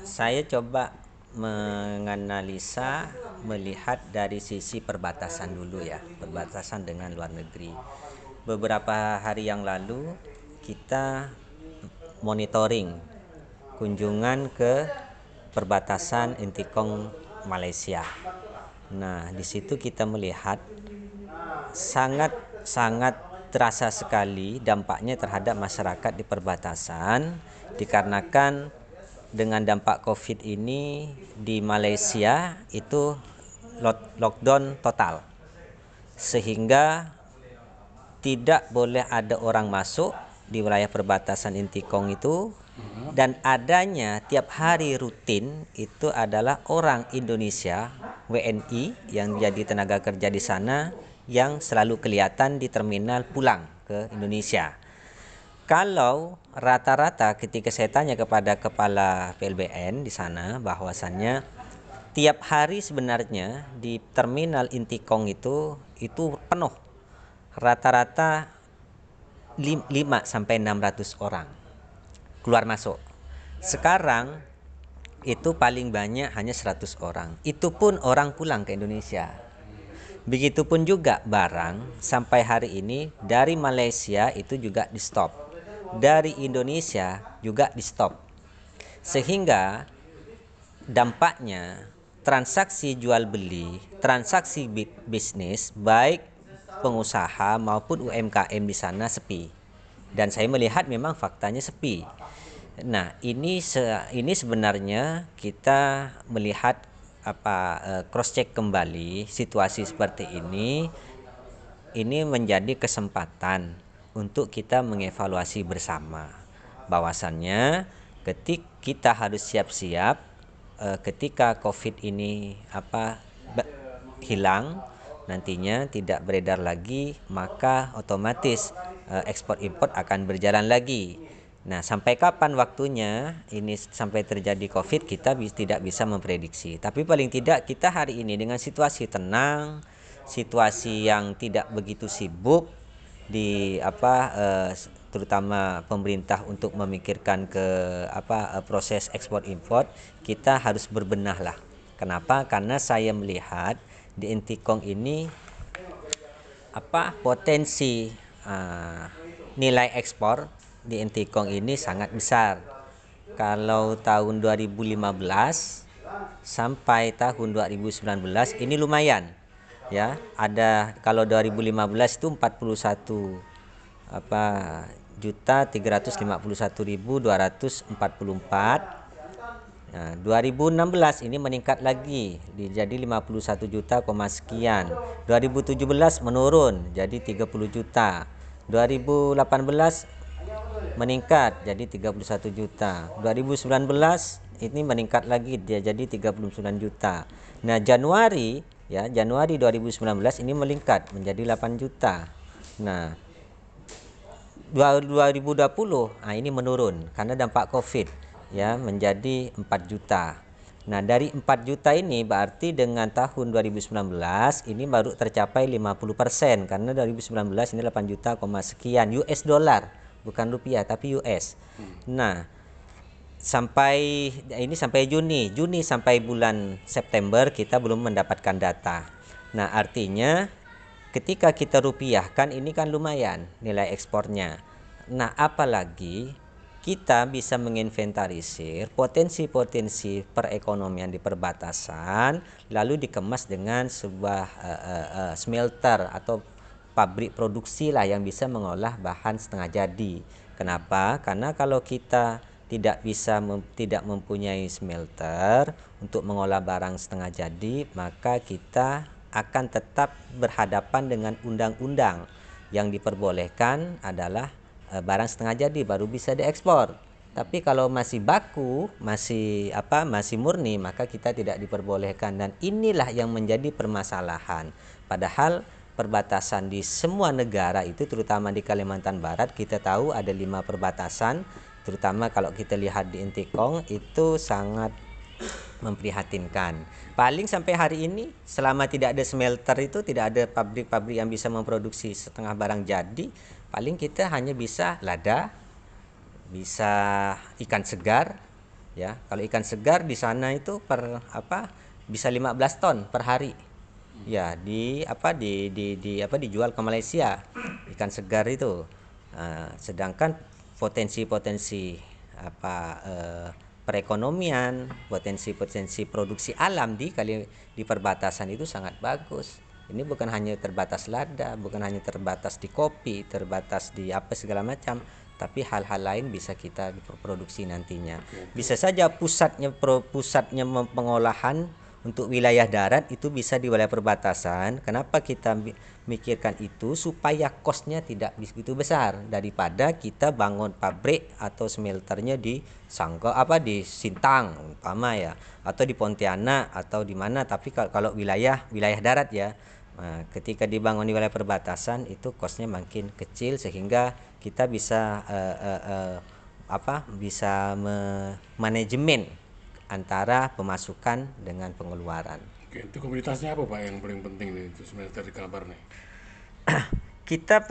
Saya coba menganalisa, melihat dari sisi perbatasan dulu ya, perbatasan dengan luar negeri. Beberapa hari yang lalu kita monitoring kunjungan ke perbatasan Intikong Malaysia. Nah, di situ kita melihat sangat sangat terasa sekali dampaknya terhadap masyarakat di perbatasan, dikarenakan dengan dampak Covid ini di Malaysia itu lockdown total, sehingga tidak boleh ada orang masuk di wilayah perbatasan Intikong itu, dan adanya tiap hari rutin itu adalah orang Indonesia WNI yang jadi tenaga kerja di sana yang selalu kelihatan di terminal pulang ke Indonesia. Kalau rata-rata ketika saya tanya kepada kepala PLBN di sana, bahwasannya tiap hari sebenarnya di terminal Intikong itu penuh, rata-rata 5 sampai 600 orang keluar masuk. Sekarang itu paling banyak hanya 100 orang. Itu pun orang pulang ke Indonesia. Begitupun juga barang sampai hari ini dari Malaysia itu juga di stop. Dari Indonesia juga di stop. Sehingga dampaknya transaksi jual beli, transaksi bisnis baik pengusaha maupun UMKM di sana sepi. Dan saya melihat memang faktanya sepi. Nah, ini sebenarnya kita melihat cross check kembali situasi seperti ini menjadi kesempatan untuk kita mengevaluasi bersama bahwasannya kita harus siap-siap ketika Covid ini hilang, nantinya tidak beredar lagi, maka otomatis ekspor impor akan berjalan lagi. Nah, sampai kapan waktunya ini sampai terjadi Covid kita tidak bisa memprediksi. Tapi paling tidak kita hari ini dengan situasi tenang, situasi yang tidak begitu sibuk di terutama pemerintah untuk memikirkan ke proses ekspor impor, kita harus berbenah lah. Kenapa? Karena saya melihat di Intikong ini potensi nilai ekspor di Intikong ini sangat besar. Kalau tahun 2015 sampai tahun 2019 ini lumayan ya. Ada kalau 2015 itu 41.351.244. Nah, 2016 ini meningkat lagi jadi 51 juta sekian. 2017 menurun jadi 30 juta. 2018 meningkat jadi 31 juta. 2019 ini meningkat lagi dia jadi 39 juta. Nah, Januari 2019 ini meningkat menjadi 8 juta. Nah, 2020 ini menurun karena dampak Covid ya menjadi 4 juta. Nah, dari 4 juta ini berarti dengan tahun 2019 ini baru tercapai 50% karena 2019 ini 8 juta sekian US dollar, bukan rupiah tapi US. Nah, sampai Juni sampai bulan September kita belum mendapatkan data. Nah, artinya ketika kita rupiahkan ini kan lumayan nilai ekspornya. Nah, apalagi kita bisa menginventarisir potensi-potensi perekonomian di perbatasan lalu dikemas dengan sebuah smelter atau pabrik produksi lah yang bisa mengolah bahan setengah jadi. Kenapa? Karena kalau kita tidak mempunyai smelter untuk mengolah barang setengah jadi, maka kita akan tetap berhadapan dengan undang-undang yang diperbolehkan adalah barang setengah jadi baru bisa diekspor. Tapi kalau masih baku, masih murni, maka kita tidak diperbolehkan. Dan inilah yang menjadi permasalahan. Padahal perbatasan di semua negara itu, terutama di Kalimantan Barat, kita tahu ada 5 perbatasan. Terutama kalau kita lihat di Intikong itu sangat memprihatinkan. Paling sampai hari ini selama tidak ada smelter itu, tidak ada pabrik-pabrik yang bisa memproduksi setengah barang jadi, paling kita hanya bisa lada, bisa ikan segar ya. Kalau ikan segar di sana itu bisa 15 ton per hari. Ya, dijual ke Malaysia ikan segar itu. Sedangkan potensi-potensi perekonomian, potensi-potensi produksi alam di perbatasan itu sangat bagus. Ini bukan hanya terbatas lada, bukan hanya terbatas di kopi, terbatas di apa segala macam, tapi hal-hal lain bisa kita produksi nantinya. Bisa saja pusatnya pengolahan untuk wilayah darat itu bisa di wilayah perbatasan. Kenapa kita mikirkan itu? Supaya kosnya tidak begitu besar daripada kita bangun pabrik atau smelternya di di Sintang umpama ya, atau di Pontianak atau di mana. Tapi kalau wilayah darat ya, ketika dibangun di wilayah perbatasan itu kosnya makin kecil, sehingga kita bisa bisa manajemen antara pemasukan dengan pengeluaran. Oke, itu komunitasnya apa Pak yang paling penting nih untuk smelter di Kalabar nih? Kita